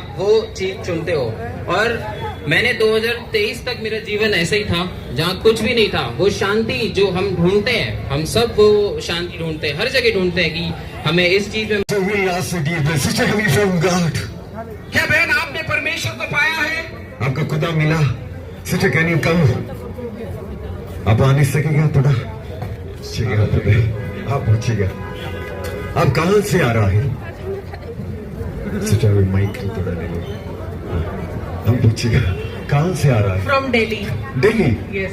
आप वो चीज चुनते हो। और मैंने 2023 तक मेरा जीवन ऐसा ही था जहाँ कुछ भी नहीं था। वो शांति जो हम ढूंढते हैं, हम सब वो शांति ढूंढते हैं, हर जगह ढूंढते हैं कि हमें इस चीज में। क्या बहन आपने परमेश्वर को पाया है? आपका खुदा मिला? Sister can you come? आप आ नहीं सकेगा थोड़ा? आप पूछिएगा आप कहां से आ रहा है? सिस्टर माइक थोड़ा ले लो। हम पूछिएगा कहां से आ रहा है? फ्रॉम दिल्ली। दिल्ली? यस।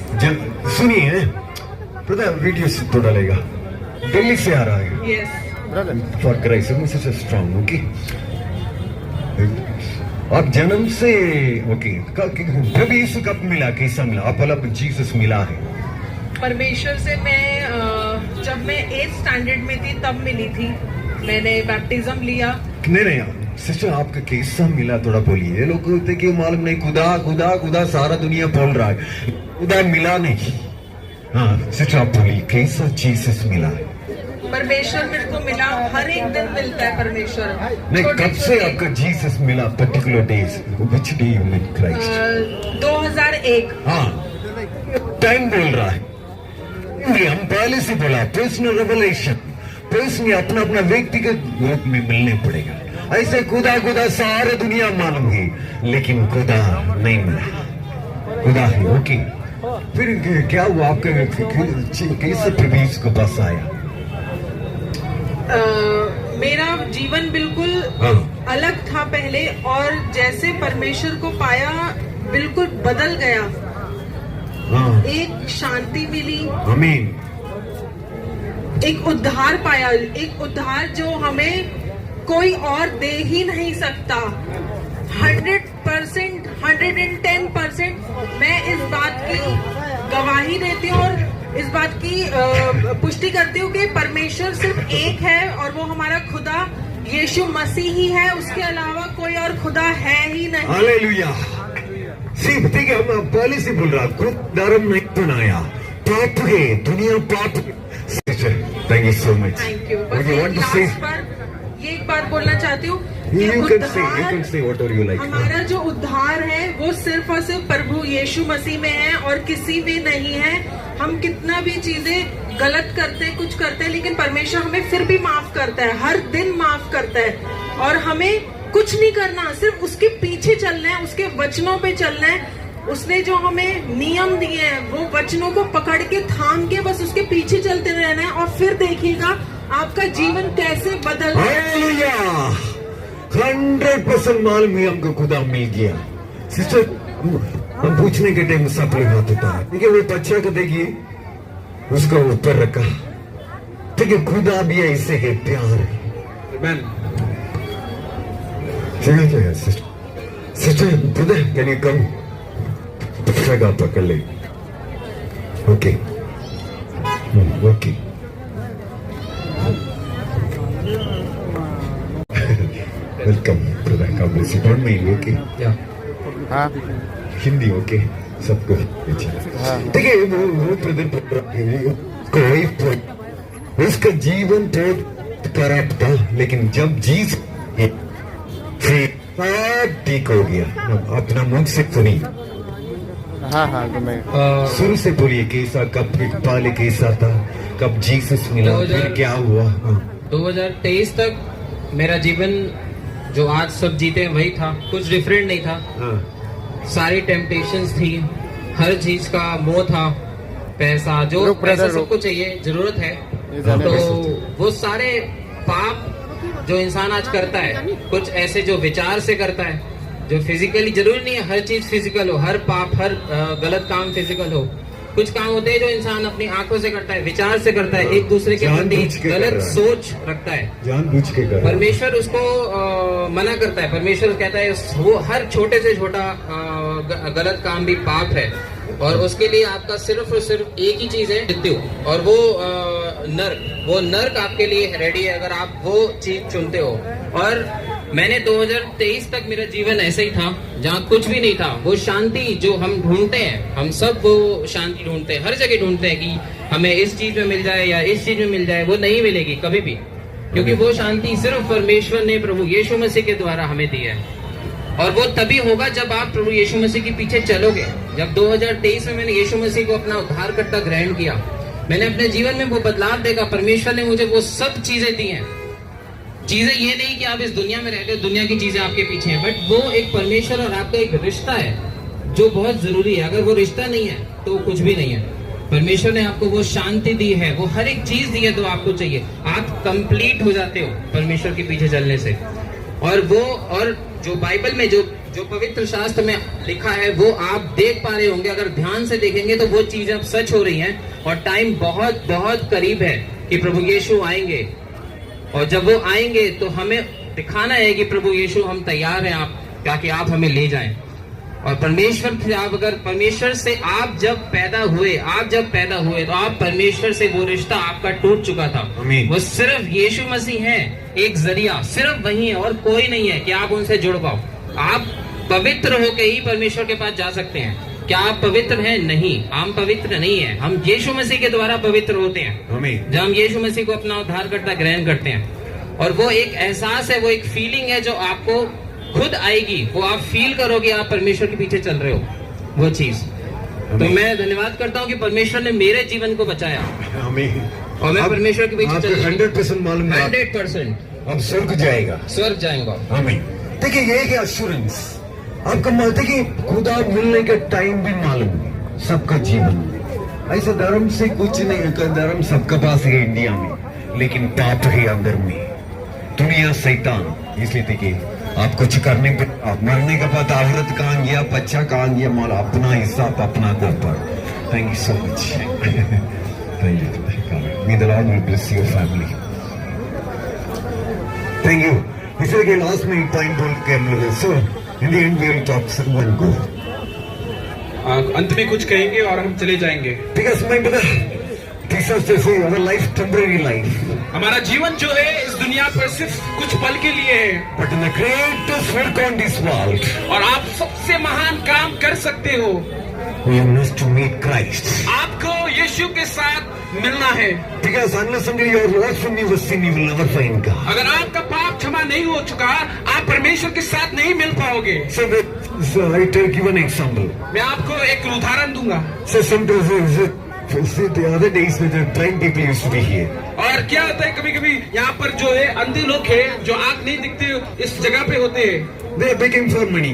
सुनिए ब्रदर, वीडियो से थोड़ा लेगा। दिल्ली से आ रहा है? Yes. For Christ Mrs strong. Okay, आप जन्म से ओके। प्रभु यीशु कब मिला, कैसा मिला? आप वाला जीसस मिला है परमेश्वर से मैं जब मैं 8th स्टैंडर्ड में थी तब मिली थी। मैंने बैप्टिज्म लिया। नहीं सिस्टर, आपका कैसा मिला थोड़ा बोलिए। लोग कहते कि मालूम नहीं, खुदा खुदा खुदा सारा दुनिया बोल रहा है, खुदा मिला नहीं। हाँ सिस्टर आप बोलिए कैसा जीसस मिला है? परमेश्वर मेरे को मिला, हर एक दिन मिलता है परमेश्वर। नहीं, कब से आपका जीसस मिला? Particular days, which day you met Christ? 2001। हाँ, टाइम बोल रहा है। हम पहले से बोला पर्सनल रेवलेशन, पर्सनली अपना अपना व्यक्तिगत रूप में मिलने पड़ेगा। ऐसे खुदा खुदा सारे दुनिया मालूम है, लेकिन खुदा नहीं मिला। खुदा है ओके। फिर क्या हुआ आपका? कैसे प्रभु को पास आया? मेरा जीवन बिल्कुल अलग था पहले, और जैसे परमेश्वर को पाया बिल्कुल बदल गया। एक शांति मिली, आमीन। एक उद्धार पाया, एक उद्धार जो हमें कोई और दे ही नहीं सकता। 100%, 110% मैं इस बात की गवाही देती हूँ और इस बात की पुष्टि करती हूँ कि परमेश्वर सिर्फ एक है, और वो हमारा खुदा यीशु मसीह ही है। उसके अलावा कोई और खुदा है ही नहीं। हालेलुया। ठीक है, हम पहले से बोल रहा, खुद धर्म नहीं बनाया, पाप है, दुनिया पाप। Thank you so much. Thank you. Last बार ये एक बात बोलना चाहती हूँ, हमारा जो उद्धार है वो सिर्फ और सिर्फ प्रभु यीशु मसीह में है और किसी में नहीं है। हम कितना भी चीजें गलत करते हैं, कुछ करते हैं, लेकिन परमेश्वर हमें फिर भी माफ करता है, हर दिन माफ करता है। और हमें कुछ नहीं करना, सिर्फ उसके पीछे चलना है, उसके वचनों पे चलना है। उसने जो हमें नियम दिए हैं वो वचनों को पकड़ के थाम के बस उसके पीछे चलते रहना है, और फिर देखिएगा आपका जीवन कैसे बदल गया। 100% मालूम है हमको खुदा मिल गया। सिस्टर, हम पूछने के टाइम सब लोग हाथ होता है, ठीक है? वो बच्चा को देखिए, उसको ऊपर रखा, ठीक है? खुदा भी ऐसे है, प्यार है। Sister brother can you come? जगह पकड़ ले। Okay okay. Welcome brother, come bless you. Don't mind, okay? हाँ, हिंदी ओके सबको? ठीक है। वो ब्रदर कोई उसका जीवन तो खराब था, लेकिन जब जीस ठीक हो गया। अपना मुंह से सुनी। हाँ तो मैं शुरू से बोलिए कैसा, कब पहले कैसा था, कब जीसस मिला, फिर क्या हुआ? 2023 तक मेरा जीवन जो आज सब जीते हैं वही था, कुछ डिफरेंट नहीं था। सारी टेम्पटेशंस थी, हर चीज का मोह था, पैसा जो पैसा सबको चाहिए, जरूरत है। तो वो सारे पाप जो इंसान आज करता है, कुछ ऐसे जो विचार से करता है, जो फिजिकली, जरूरी नहीं है हर चीज फिजिकल हो, हर पाप, हर गलत काम फिजिकल हो। कुछ काम होते हैं जो इंसान अपनी आंखों से करता है, विचार से करता है, एक दूसरे के प्रति गलत सोच रखता है, जानबूझ के करता है। परमेश्वर उसको मना करता है। परमेश्वर कहता है वो हर छोटे से छोटा गलत काम भी पाप है, और उसके लिए आपका सिर्फ और सिर्फ एक ही चीज है, मृत्यु। और वो नर्क आपके लिए रेडी है अगर आप वो चीज चुनते हो। और मैंने 2023 तक मेरा जीवन ऐसा ही था जहाँ कुछ भी नहीं था। वो शांति जो हम ढूंढते हैं, हम सब वो शांति ढूंढते हैं, हर जगह ढूंढते हैं कि हमें इस चीज में मिल जाए या इस चीज में मिल जाए, वो नहीं मिलेगी कभी भी, क्योंकि वो शांति सिर्फ परमेश्वर ने प्रभु यीशु मसीह के द्वारा हमें दी है। और वो तभी होगा जब आप प्रभु यीशु मसीह के पीछे चलोगे। जब 2023 में मैंने यीशु मसीह को अपना उद्धारकर्ता ग्रहण किया, मैंने अपने जीवन में वो बदलाव देखा। परमेश्वर ने मुझे वो सब चीजें दी हैं। चीजें ये नहीं कि आप इस दुनिया में रहते हो, दुनिया की चीजें आपके पीछे हैं, बट वो एक परमेश्वर और आपका एक रिश्ता है जो बहुत जरूरी है। अगर वो रिश्ता नहीं है तो कुछ भी नहीं है। परमेश्वर ने आपको वो शांति दी है, वो हर एक चीज दी है तो आपको चाहिए। आप कंप्लीट हो जाते हो परमेश्वर के पीछे चलने से। और वो, और जो बाइबल में जो पवित्र शास्त्र में लिखा है वो आप देख पा रहे होंगे। अगर ध्यान से देखेंगे तो वो चीजें अब सच हो रही हैं और टाइम बहुत बहुत करीब है कि प्रभु यीशु आएंगे। और जब वो आएंगे तो हमें दिखाना है कि प्रभु यीशु हम तैयार हैं आप, ताकि आप हमें ले जाएं। और परमेश्वर से आप, अगर परमेश्वर से आप जब पैदा हुए तो आप परमेश्वर से वो रिश्ता आपका टूट चुका था। वो सिर्फ यीशु मसीह है एक जरिया, सिर्फ वही है और कोई नहीं है कि आप उनसे जुड़ पाओ। आप पवित्र होके ही परमेश्वर के पास जा सकते हैं। क्या आप पवित्र हैं? नहीं, हम पवित्र नहीं है। हम यीशु मसीह के द्वारा पवित्र होते हैं जब हम यीशु मसीह को अपना उद्धारकर्ता ग्रहण करते हैं। और वो एक एहसास है, वो एक फीलिंग है जो आपको खुद आएगी। वो आप फील करोगे आप परमेश्वर के पीछे चल रहे हो, वो चीज। तो मैं धन्यवाद करता हूँ कि परमेश्वर ने मेरे जीवन को बचाया और मैं परमेश्वर के पीछे चल रहा हूँ। 100% मालूम है, 100% अब स्वर्ग जाएगा। स्वर्ग जाएगा। आमीन। देखिए ये है एश्योरेंस आपका। देखिए खुदा मिलने का टाइम भी मालूम है सबका जीवन में। ऐसा धर्म से कुछ नहीं है, धर्म सबका पास है इंडिया में, लेकिन पाप है अंदर में, दुनिया शैतान। इसलिए देखिए आप कुछ करने पे, आप मरने का बाद औरत कहाँ गया, बच्चा कहाँ गया, माल अपना हिसाब अपना को ऊपर। Thank you so much. Thank you. May the Lord will bless your family. Thank you. इसलिए कि लास्ट में एक पॉइंट बोल के हम लोग, so in the end we will talk one go. अंत में कुछ कहेंगे और हम चले जाएंगे। बिकॉज़ मैं बता तीसरा से अवर लाइफ टेम्परेरी लाइफ, हमारा जीवन जो है इस दुनिया पर सिर्फ कुछ पल के लिए है। But in the greatest work on this world, और आप सबसे महान काम कर सकते हो। We must to meet Christ. आपको यीशु के साथ मिलना है। Because unless your Lord for you sin you will never find God. अगर आपका पाप क्षमा नहीं हो चुका, आप परमेश्वर के साथ नहीं मिल पाओगे। So I take you an example. मैं आपको एक उदाहरण दूंगा। So sometimes the other days with the blind people used to be here. और क्या होता है, कभी कभी यहाँ पर जो है अंधे लोग हैं जो आंख नहीं दिखते इस जगह पे होते हैं। They are begging for money.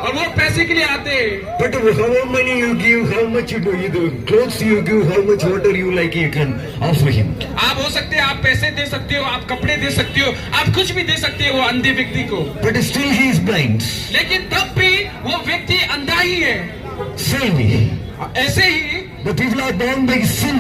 और वो पैसे के लिए आते हैं। But how money you give, how much you do, the clothes you give, how much water you like, you can offer him. आप हो सकते हैं, आप पैसे दे सकते हो, आप कपड़े दे सकते हो, आप कुछ भी दे सकते हो वो अंधे व्यक्ति को। But still he is blind. लेकिन तब भी वो व्यक्ति अंधा ही है। Tell me. ऐसे ही The people are born by sin.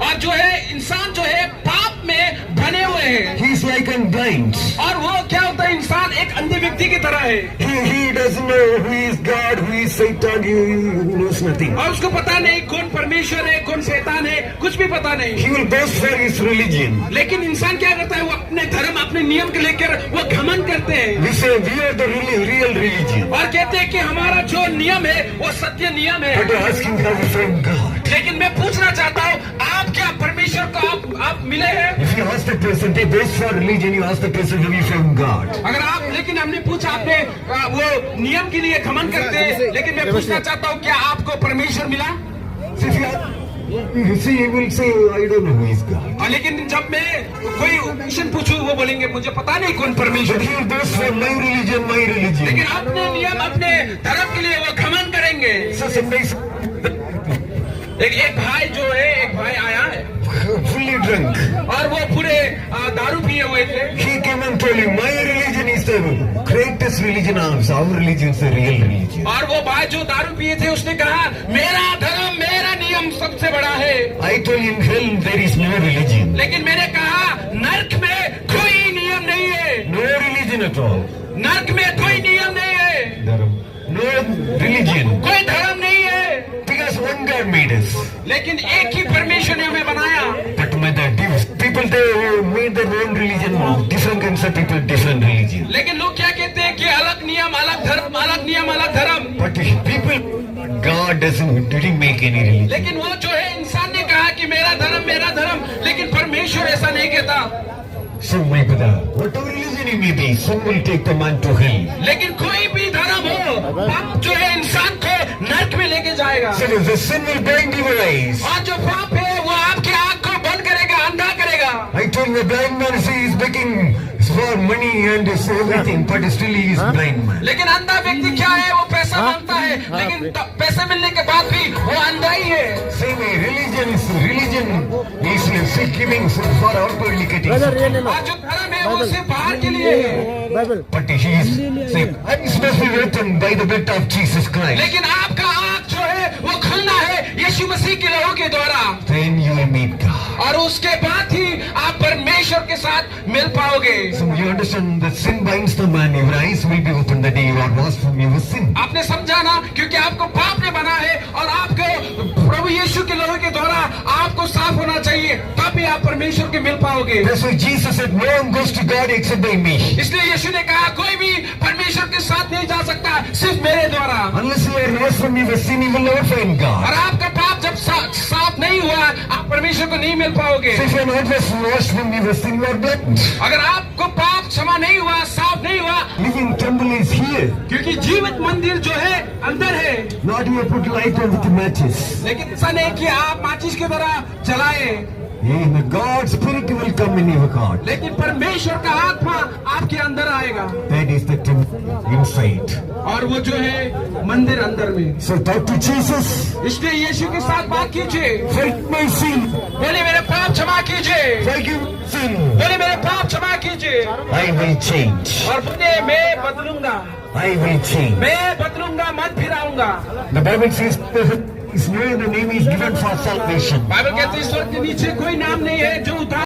और जो है इंसान जो है पाप में बने हुए हैं। He is like a blind. और वो क्या होता है, इंसान एक अंधे व्यक्ति की तरह है। He doesn't know who is God, who is Satan. He knows nothing. और उसको पता नहीं कौन परमेश्वर है, कौन शैतान है, कुछ भी पता नहीं। He will boast for his religion. लेकिन इंसान क्या करता है, वो अपने धर्म, अपने नियम के लेकर वो घमंड करते हैं। We say we are the real religion. और कहते हैं कि हमारा जो नियम है वो सत्य नियम है। But asking how from God. लेकिन मैं पूछना चाहता हूँ, आप क्या परमेश्वर को आप मिले हैं? If you ask the person, they boast for religion, you ask the person, have you from God? अगर आप, लेकिन हमने पूछा, आपने वो नियम के लिए घमंड करते हैं, लेकिन मैं पूछना चाहता हूँ, क्या आपको परमेश्वर मिला? You see, he will say, I don't know who is God. लेकिन जब मैं कोई क्वेश्चन पूछूं, वो बोलेंगे मुझे पता नहीं कौन परमेश्वर But he will boast for my religion. लेकिन अपने नियम, अपने धर्म के लिए वो घमंड करेंगे। So sometimes एक भाई जो है, एक भाई आया है fully drunk. और वो पूरे दारू पिए हुए थे। He came and told you, my religion is the greatest religion. Our religion is the real religion. और वो भाई जो दारू पिए थे उसने कहा, मेरा धर्म, मेरा नियम सबसे बड़ा है। I told him, hell, there is no religion. लेकिन मैंने कहा, नर्क में कोई नियम नहीं है। No religion at all. नर्क में कोई नियम नहीं है। No religion. कोई धर्म नहीं है। Because one God made us. लेकिन एक ही परमेश्वर ने हमें बनाया। But with the people, they made their own religion. Different kinds of people, different religion. लेकिन लोग क्या कहते हैं कि अलग नियम, अलग धर्म, अलग नियम, अलग धर्म। But people, God didn't make any religion. लेकिन वो जो है, इंसान ने कहा कि मेरा धर्म, लेकिन परमेश्वर ऐसा नहीं कहता। So my brother, whatever religion he may be, some will take the man to hell. लेकिन कोई भी धर्म पाप जो है इंसान को नर्क में लेके जाएगा। So the sin will blind your eyes. और जो पाप है वो आपके आंख को बंद करेगा, अंधा करेगा। I told the blind man, he is begging for money and everything, but still he is blind man. लेकिन अंधा व्यक्ति क्या है, वो पैसा मांगता है, लेकिन पैसे मिलने के बाद भी वो अंधा ही है। Same way, religion is giving for outwardly brother ये ले लो और जो धर्म है वो सिर्फ बाहर के लिए है। Bible But he is saying, eyes must be opened by the blood of Jesus Christ. लेकिन आपका आंख जो है वो खुलना है यीशु मसीह के लहू के द्वारा, Then you will meet God. और उसके बाद ही आप परमेश्वर के साथ मिल पाओगे। So you understand that sin binds the man. Your eyes will be opened the day you are washed from your sin. आपने समझा ना, क्योंकि आपको पाप ने बना है और आपको प्रभु यीशु के लहू के द्वारा आपको साफ होना चाहिए, तभी आप परमेश्वर के मिल पाओगे। That's why Jesus said, no one goes to God except by me. इसलिए यीशु ने कहा कोई भी परमेश्वर के साथ नहीं जा सकता सिर्फ मेरे द्वारा। Unless you are washed from your sin, you will never find God. और आपका पाप जब साफ नहीं हुआ, आप परमेश्वर को नहीं मिल पाओगे। So if you are not washed from your sin, you are blind. अगर आपको पाप क्षमा नहीं हुआ, साफ नहीं हुआ, Living temple is here. क्योंकि जीवित मंदिर जो है अंदर है। Not you put light on with matches. लेकिन ऐसा नहीं कि आप माचिस की तरह जलाए, And God's spirit will come in your heart. लेकिन परमेश्वर का आत्मा आपके अंदर आएगा, That is the temple inside. और वो जो है मंदिर अंदर में। So talk to Jesus. इसलिए यीशु के साथ बात कीजिए, Forgive my sin. बोले मेरे पाप क्षमा कीजिए, Forgive sin. बोले मेरे पाप क्षमा कीजिए, I will change. और बोले मैं बदलूंगा, I will change. मैं बदलूंगा, मत फिराऊंगा। The Bible says, is no other name is given for salvation. Bible कहती है ईश्वर के नीचे कोई नाम नहीं है जो उद्धार